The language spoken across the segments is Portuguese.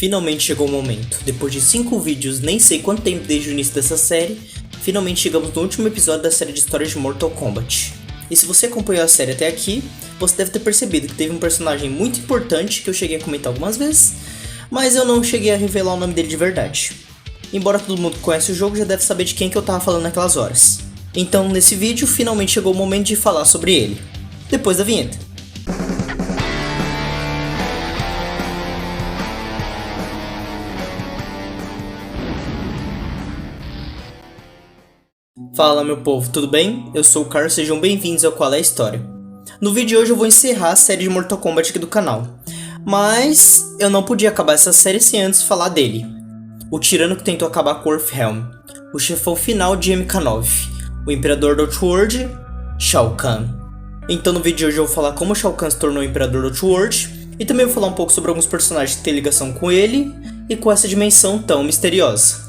Finalmente chegou o momento. Depois de 5 vídeos, nem sei quanto tempo desde o início dessa série, finalmente chegamos no último episódio da série de histórias de Mortal Kombat. E se você acompanhou a série até aqui, você deve ter percebido que teve um personagem muito importante que eu cheguei a comentar algumas vezes, mas eu não cheguei a revelar o nome dele de verdade. Embora todo mundo que conhece o jogo já deve saber de quem que eu tava falando naquelas horas. Então nesse vídeo, finalmente chegou o momento de falar sobre ele. Depois da vinheta. Fala meu povo, tudo bem? Eu sou o Carlos, sejam bem-vindos ao Qual é a História. No vídeo de hoje eu vou encerrar a série de Mortal Kombat aqui do canal. Mas eu não podia acabar essa série sem antes falar dele. O tirano que tentou acabar com Earthrealm. O chefão final de MK9. O imperador do Outworld, Shao Kahn. Então no vídeo de hoje eu vou falar como Shao Kahn se tornou o imperador do Outworld. E também vou falar um pouco sobre alguns personagens que têm ligação com ele e com essa dimensão tão misteriosa.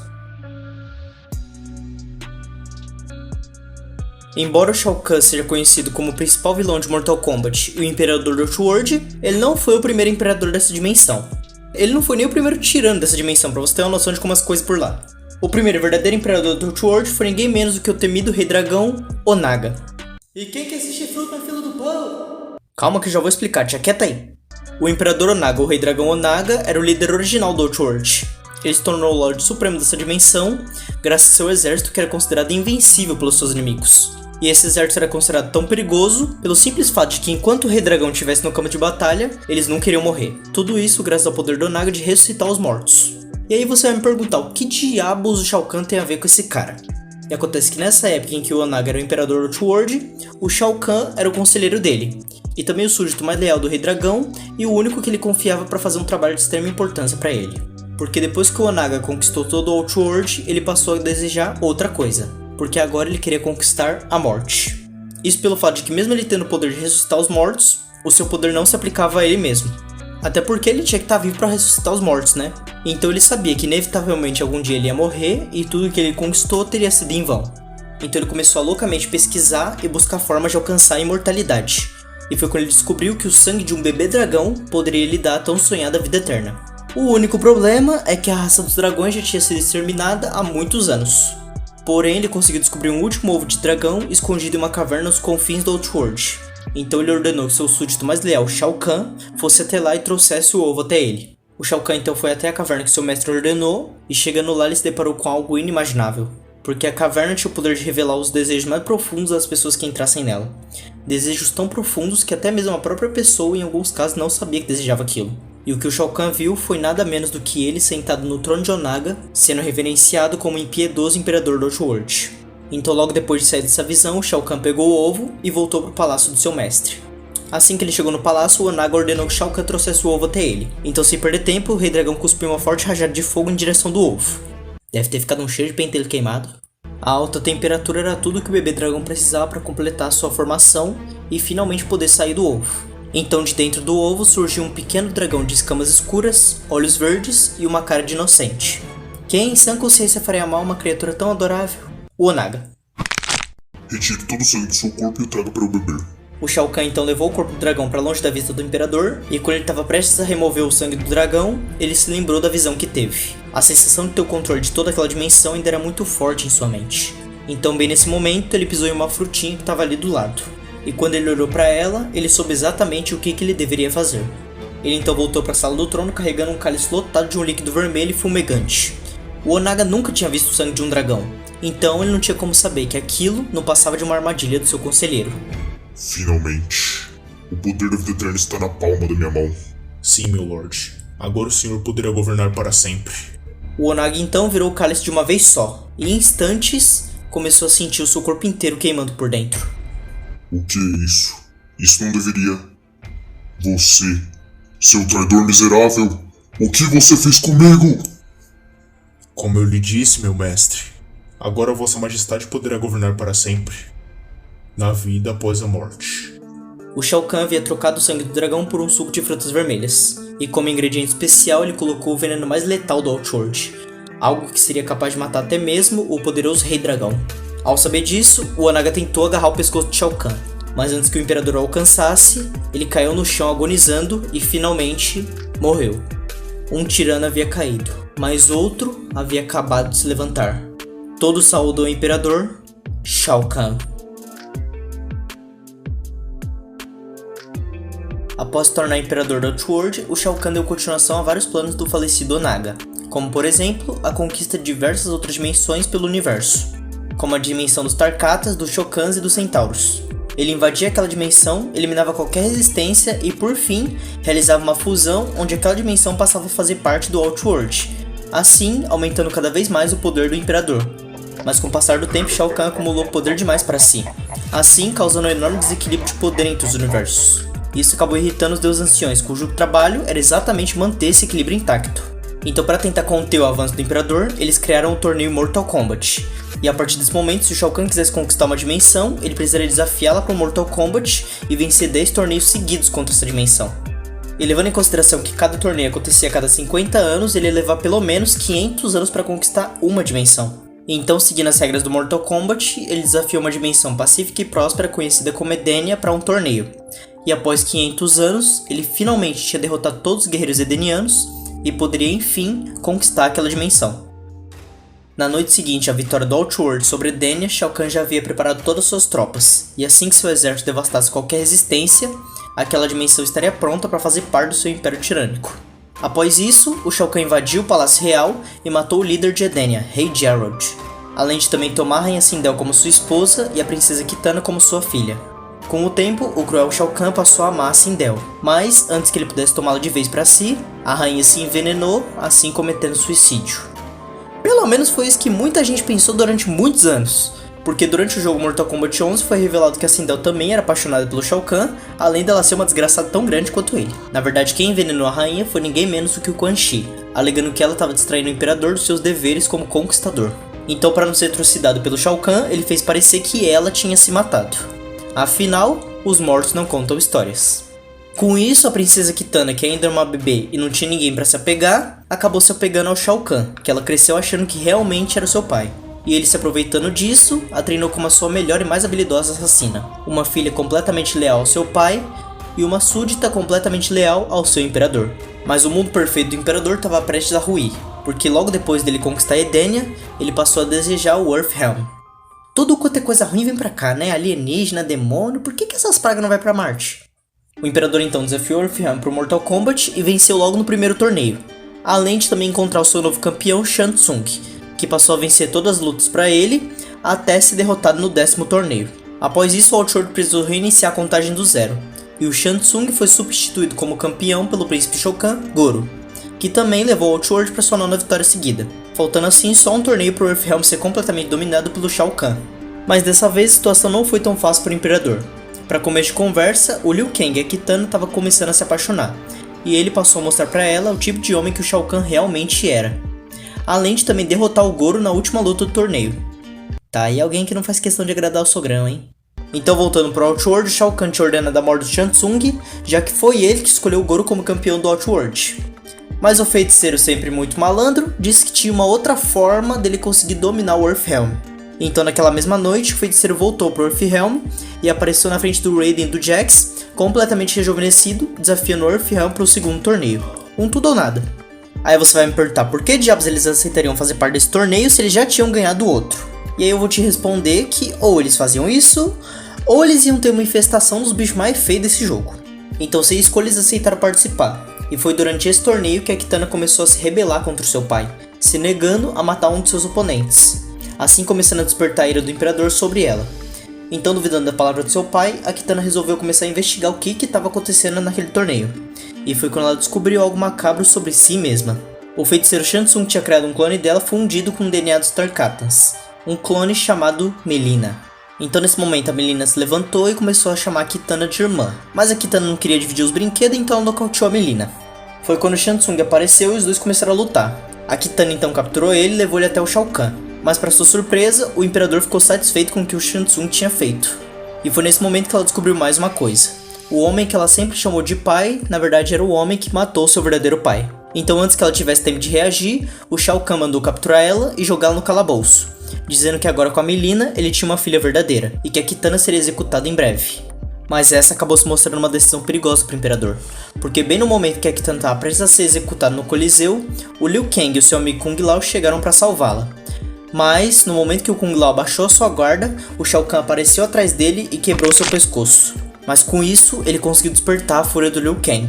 Embora o Shao Kahn seja conhecido como o principal vilão de Mortal Kombat e o imperador do Outworld, ele não foi o primeiro imperador dessa dimensão. Ele não foi nem o primeiro tirano dessa dimensão, pra você ter uma noção de como as coisas por lá. O primeiro verdadeiro imperador do Outworld foi ninguém menos do que o temido Rei Dragão, Onaga. E quem quer assistir fruta na fila do pão? Calma que eu já vou explicar, tia, quieta aí. O imperador Onaga, o Rei Dragão Onaga, era o líder original do Outworld. Ele se tornou o Lorde Supremo dessa dimensão, graças a seu exército que era considerado invencível pelos seus inimigos. E esse exército era considerado tão perigoso pelo simples fato de que enquanto o Rei Dragão estivesse no campo de batalha, eles não queriam morrer. Tudo isso graças ao poder do Onaga de ressuscitar os mortos. E aí você vai me perguntar, o que diabos o Shao Kahn tem a ver com esse cara? E acontece que nessa época em que o Onaga era o imperador do Outworld, o Shao Kahn era o conselheiro dele. E também o súdito mais leal do Rei Dragão e o único que ele confiava para fazer um trabalho de extrema importância para ele. Porque depois que o Onaga conquistou todo o Outworld, ele passou a desejar outra coisa. Porque agora ele queria conquistar a morte. Isso pelo fato de que mesmo ele tendo o poder de ressuscitar os mortos, o seu poder não se aplicava a ele mesmo. Até porque ele tinha que estar vivo para ressuscitar os mortos, né? Então ele sabia que inevitavelmente algum dia ele ia morrer e tudo que ele conquistou teria sido em vão. Então ele começou a loucamente pesquisar e buscar formas de alcançar a imortalidade. E foi quando ele descobriu que o sangue de um bebê dragão poderia lhe dar a tão sonhada vida eterna. O único problema é que a raça dos dragões já tinha sido exterminada há muitos anos. Porém, ele conseguiu descobrir um último ovo de dragão escondido em uma caverna nos confins do Outworld. Então ele ordenou que seu súdito mais leal, Shao Kahn, fosse até lá e trouxesse o ovo até ele. O Shao Kahn então foi até a caverna que seu mestre ordenou, e chegando lá ele se deparou com algo inimaginável. Porque a caverna tinha o poder de revelar os desejos mais profundos das pessoas que entrassem nela. Desejos tão profundos que até mesmo a própria pessoa em alguns casos não sabia que desejava aquilo. E o que o Shao Kahn viu foi nada menos do que ele sentado no trono de Onaga, sendo reverenciado como o impiedoso imperador do Outworld. Então logo depois de sair dessa visão, o Shao Kahn pegou o ovo e voltou para o palácio do seu mestre. Assim que ele chegou no palácio, o Onaga ordenou que Shao Kahn trouxesse o ovo até ele. Então sem perder tempo, o Rei Dragão cuspiu uma forte rajada de fogo em direção do ovo. Deve ter ficado um cheiro de pentelho queimado. A alta temperatura era tudo que o bebê dragão precisava para completar sua formação e finalmente poder sair do ovo. Então de dentro do ovo surgiu um pequeno dragão de escamas escuras, olhos verdes e uma cara de inocente. Quem em sã consciência faria mal a uma criatura tão adorável? O Onaga. Retire todo o sangue do seu corpo e o traga para eu beber. O Shao Kahn então levou o corpo do dragão para longe da vista do imperador, e quando ele estava prestes a remover o sangue do dragão, ele se lembrou da visão que teve. A sensação de ter o controle de toda aquela dimensão ainda era muito forte em sua mente. Então bem nesse momento ele pisou em uma frutinha que estava ali do lado. E quando ele olhou para ela, ele soube exatamente o que ele deveria fazer. Ele então voltou para a sala do trono carregando um cálice lotado de um líquido vermelho e fumegante. O Onaga nunca tinha visto o sangue de um dragão, então ele não tinha como saber que aquilo não passava de uma armadilha do seu conselheiro. Finalmente, o poder da vida eterna está na palma da minha mão. Sim, meu lord. Agora o senhor poderá governar para sempre. O Onaga então virou o cálice de uma vez só, e em instantes começou a sentir o seu corpo inteiro queimando por dentro. O que é isso? Isso não deveria... Você, seu traidor miserável, o que você fez comigo? Como eu lhe disse, meu mestre, agora vossa majestade poderá governar para sempre. Na vida após a morte. O Shao Kahn havia trocado o sangue do dragão por um suco de frutas vermelhas, e como ingrediente especial ele colocou o veneno mais letal do Outworld, algo que seria capaz de matar até mesmo o poderoso Rei Dragão. Ao saber disso, o Onaga tentou agarrar o pescoço de Shao Kahn, mas antes que o imperador o alcançasse, ele caiu no chão agonizando e finalmente morreu. Um tirano havia caído, mas outro havia acabado de se levantar. Todos saúdam o imperador, Shao Kahn. Após se tornar imperador do Outworld, o Shao Kahn deu continuação a vários planos do falecido Onaga, como por exemplo, a conquista de diversas outras dimensões pelo universo, como a dimensão dos Tarkatas, dos Shokans e dos Centauros. Ele invadia aquela dimensão, eliminava qualquer resistência e, por fim, realizava uma fusão onde aquela dimensão passava a fazer parte do Outworld, assim aumentando cada vez mais o poder do imperador. Mas com o passar do tempo, Shao Kahn acumulou poder demais para si, assim causando um enorme desequilíbrio de poder entre os universos. Isso acabou irritando os deuses anciões, cujo trabalho era exatamente manter esse equilíbrio intacto. Então, para tentar conter o avanço do imperador, eles criaram o torneio Mortal Kombat. E a partir desse momento, se o Shao Kahn quisesse conquistar uma dimensão, ele precisaria desafiá-la para o Mortal Kombat e vencer 10 torneios seguidos contra essa dimensão. E levando em consideração que cada torneio acontecia a cada 50 anos, ele ia levar pelo menos 500 anos para conquistar uma dimensão. Então, seguindo as regras do Mortal Kombat, ele desafiou uma dimensão pacífica e próspera conhecida como Edenia para um torneio. E após 500 anos, ele finalmente tinha derrotado todos os guerreiros edenianos e poderia, enfim, conquistar aquela dimensão. Na noite seguinte à vitória do Outworld sobre Edenia, Shao Kahn já havia preparado todas suas tropas, e assim que seu exército devastasse qualquer resistência, aquela dimensão estaria pronta para fazer parte do seu império tirânico. Após isso, o Shao Kahn invadiu o Palácio Real e matou o líder de Edenia, Rei Gerald, além de também tomar a Rainha Sindel como sua esposa e a Princesa Kitana como sua filha. Com o tempo, o cruel Shao Kahn passou a amar a Sindel, mas antes que ele pudesse tomá-la de vez para si, a rainha se envenenou, assim cometendo suicídio. Pelo menos foi isso que muita gente pensou durante muitos anos, porque durante o jogo Mortal Kombat 11 foi revelado que a Sindel também era apaixonada pelo Shao Kahn, além dela ser uma desgraçada tão grande quanto ele. Na verdade, quem envenenou a rainha foi ninguém menos do que o Quan Chi, alegando que ela estava distraindo o imperador dos seus deveres como conquistador. Então, para não ser trucidado pelo Shao Kahn, ele fez parecer que ela tinha se matado. Afinal, os mortos não contam histórias. Com isso, a princesa Kitana, que ainda era uma bebê e não tinha ninguém para se apegar, acabou se apegando ao Shao Kahn, que ela cresceu achando que realmente era seu pai. E ele, se aproveitando disso, a treinou como a sua melhor e mais habilidosa assassina, uma filha completamente leal ao seu pai e uma súdita completamente leal ao seu imperador. Mas o mundo perfeito do imperador estava prestes a ruir, porque logo depois dele conquistar Edenia, ele passou a desejar o Earthrealm. Tudo quanto é coisa ruim vem pra cá, né? Alienígena, demônio, por que essas pragas não vai pra Marte? O imperador então desafiou Earthrealm pro Mortal Kombat e venceu logo no primeiro torneio, além de também encontrar o seu novo campeão Shang Tsung, que passou a vencer todas as lutas pra ele, até ser derrotado no 10º torneio. Após isso, o Outworld precisou reiniciar a contagem do zero, e o Shang Tsung foi substituído como campeão pelo príncipe Shao Kahn, Goro, que também levou o Outworld para sua 9ª vitória seguida, faltando assim só um torneio para o Earthrealm ser completamente dominado pelo Shao Kahn. Mas dessa vez a situação não foi tão fácil para o imperador. Para começo de conversa, o Liu Kang e a Kitana estavam começando a se apaixonar, e ele passou a mostrar para ela o tipo de homem que o Shao Kahn realmente era, além de também derrotar o Goro na última luta do torneio. Tá aí alguém que não faz questão de agradar o sogrão, hein? Então, voltando pro Outworld, Shao Kahn te ordena da morte do Shang Tsung, já que foi ele que escolheu o Goro como campeão do Outworld. Mas o feiticeiro, sempre muito malandro, disse que tinha uma outra forma dele conseguir dominar o Earthrealm. Então, naquela mesma noite, o feiticeiro voltou pro Earthrealm e apareceu na frente do Raiden e do Jax, completamente rejuvenescido, desafiando o Earthrealm pro 2º torneio. Um tudo ou nada. Aí você vai me perguntar por que diabos eles aceitariam fazer parte desse torneio se eles já tinham ganhado o outro? E aí eu vou te responder que ou eles faziam isso, ou eles iam ter uma infestação dos bichos mais feios desse jogo. Então, sem escolha, eles aceitaram participar. E foi durante esse torneio que a Kitana começou a se rebelar contra o seu pai, se negando a matar um de seus oponentes, assim começando a despertar a ira do imperador sobre ela. Então, duvidando da palavra do seu pai, a Kitana resolveu começar a investigar o que estava acontecendo naquele torneio. E foi quando ela descobriu algo macabro sobre si mesma. O feiticeiro Shang Tsung tinha criado um clone dela fundido com o DNA dos Tarkatans, um clone chamado Mileena. Então nesse momento a Mileena se levantou e começou a chamar a Kitana de irmã, mas a Kitana não queria dividir os brinquedos, então ela nocauteou a Mileena. Foi quando o Shang Tsung apareceu e os dois começaram a lutar. A Kitana então capturou ele e levou ele até o Shao Kahn, mas para sua surpresa, o imperador ficou satisfeito com o que o Shang Tsung tinha feito. E foi nesse momento que ela descobriu mais uma coisa. O homem que ela sempre chamou de pai, na verdade era o homem que matou seu verdadeiro pai. Então antes que ela tivesse tempo de reagir, o Shao Kahn mandou capturar ela e jogá-la no calabouço, dizendo que agora com a Mileena ele tinha uma filha verdadeira, e que a Kitana seria executada em breve. Mas essa acabou se mostrando uma decisão perigosa para o Imperador, porque bem no momento que a Kitana estava prestes a ser executada no Coliseu, o Liu Kang e o seu amigo Kung Lao chegaram para salvá-la. Mas, no momento que o Kung Lao abaixou sua guarda, o Shao Kahn apareceu atrás dele e quebrou seu pescoço. Mas com isso, ele conseguiu despertar a fúria do Liu Kang,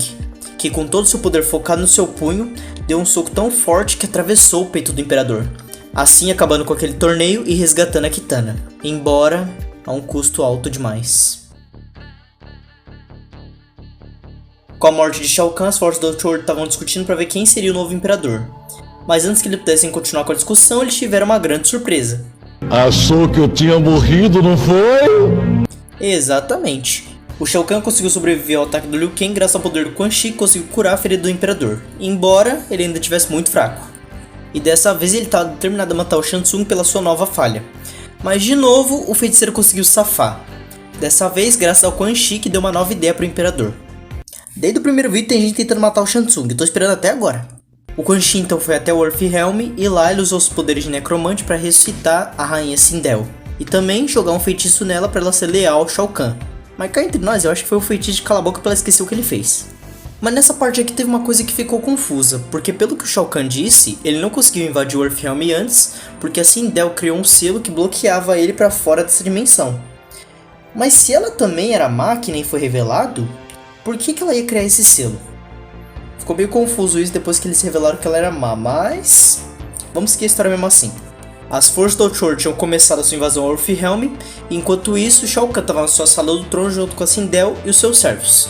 que com todo seu poder focado no seu punho, deu um soco tão forte que atravessou o peito do Imperador, assim acabando com aquele torneio e resgatando a Kitana, embora a um custo alto demais. Com a morte de Shao Kahn, as forças do Outworld estavam discutindo para ver quem seria o novo Imperador. Mas antes que eles pudessem continuar com a discussão, eles tiveram uma grande surpresa. Achou que eu tinha morrido, não foi? Exatamente. O Shao Kahn conseguiu sobreviver ao ataque do Liu Kang graças ao poder do Quan Chi, que conseguiu curar a ferida do Imperador, embora ele ainda estivesse muito fraco. E dessa vez ele estava determinado a matar o Shang Tsung pela sua nova falha. Mas de novo, o feiticeiro conseguiu safar. Dessa vez graças ao Quan Chi, que deu uma nova ideia para o Imperador. Desde o primeiro vídeo tem gente tentando matar o Shang Tsung, tô esperando até agora. O Quan Chi então foi até o Earthrealm e lá ele usou os poderes de necromante para ressuscitar a rainha Sindel. E também jogar um feitiço nela para ela ser leal ao Shao Kahn. Mas cá entre nós, eu acho que foi o feitiço de cala a boca pra ela esquecer o que ele fez. Mas nessa parte aqui teve uma coisa que ficou confusa, porque pelo que o Shao Kahn disse, ele não conseguiu invadir o Earthrealm antes, porque a Sindel criou um selo que bloqueava ele para fora dessa dimensão. Mas se ela também era má, que nem foi revelado, por que ela ia criar esse selo? Ficou meio confuso isso depois que eles revelaram que ela era má, mas vamos seguir a história mesmo assim. As forças do Outworld tinham começado a sua invasão ao Earthrealm, e enquanto isso, Shao Kahn estava na sua sala do trono junto com a Sindel e os seus servos.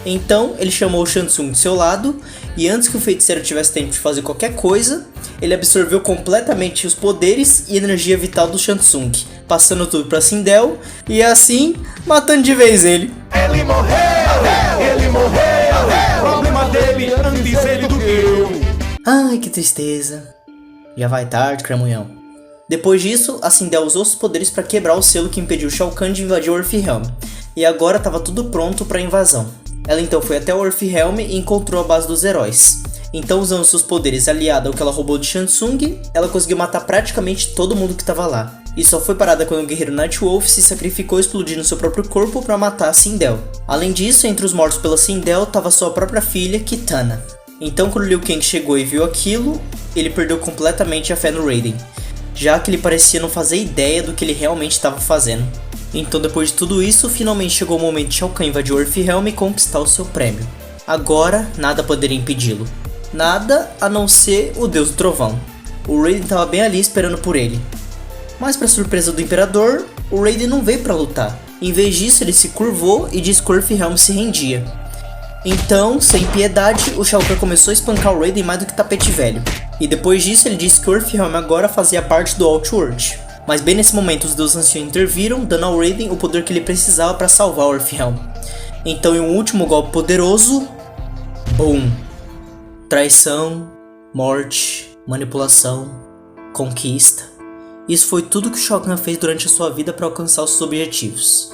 Então, ele chamou o Shang Tsung de seu lado, e antes que o feiticeiro tivesse tempo de fazer qualquer coisa, ele absorveu completamente os poderes e energia vital do Shang Tsung, passando tudo para Sindel, e assim, matando de vez ele. Ele morreu! Ele morreu! Problema dele, antes ele do que eu. Ai, que tristeza. Já vai tarde, cramunhão. Depois disso, a Sindel usou seus poderes para quebrar o selo que impediu Shao Kahn de invadir o Earthrealm, e agora estava tudo pronto para a invasão. Ela então foi até o Earthrealm e encontrou a base dos heróis. Então, usando seus poderes aliados ao que ela roubou de Shang Tsung, ela conseguiu matar praticamente todo mundo que estava lá. E só foi parada quando o guerreiro Nightwolf se sacrificou explodindo seu próprio corpo para matar a Sindel. Além disso, entre os mortos pela Sindel estava sua própria filha, Kitana. Então, quando Liu Kang chegou e viu aquilo, ele perdeu completamente a fé no Raiden, já que ele parecia não fazer ideia do que ele realmente estava fazendo. Então, depois de tudo isso, finalmente chegou o momento de Shao Kahn invadir o Earthrealm e conquistar o seu prêmio. Agora, nada poderia impedi-lo. Nada a não ser o Deus do Trovão. O Raiden estava bem ali esperando por ele. Mas, para surpresa do Imperador, o Raiden não veio para lutar. Em vez disso, ele se curvou e disse que o Earthrealm se rendia. Então, sem piedade, o Shao Kahn começou a espancar o Raiden mais do que tapete velho. E depois disso, ele disse que o Earthrealm agora fazia parte do Outworld. Mas bem nesse momento, os deuses anciãos interviram, dando ao Raiden o poder que ele precisava para salvar o Earthrealm. Então, em um último golpe poderoso... BOOM! Traição, morte, manipulação, conquista. Isso foi tudo que o Shao Kahn fez durante a sua vida para alcançar os seus objetivos.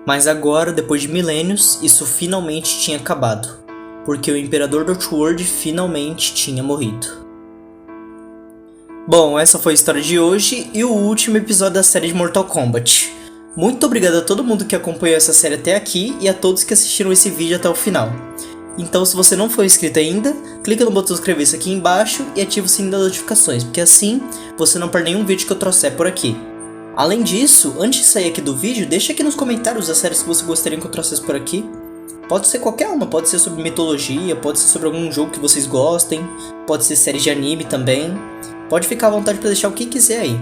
Mas agora, depois de milênios, isso finalmente tinha acabado, porque o Imperador do Outworld finalmente tinha morrido. Bom, essa foi a história de hoje e o último episódio da série de Mortal Kombat. Muito obrigado a todo mundo que acompanhou essa série até aqui e a todos que assistiram esse vídeo até o final. Então, se você não for inscrito ainda, clica no botão inscrever-se aqui embaixo e ativa o sininho das notificações, porque assim você não perde nenhum vídeo que eu trouxer por aqui. Além disso, antes de sair aqui do vídeo, deixa aqui nos comentários as séries que você gostaria que eu trouxesse por aqui. Pode ser qualquer uma, pode ser sobre mitologia, pode ser sobre algum jogo que vocês gostem, pode ser séries de anime também. Pode ficar à vontade para deixar o que quiser aí.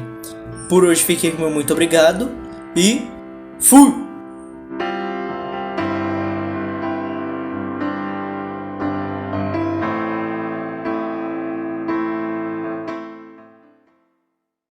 Por hoje fiquei com o meu muito obrigado e fui!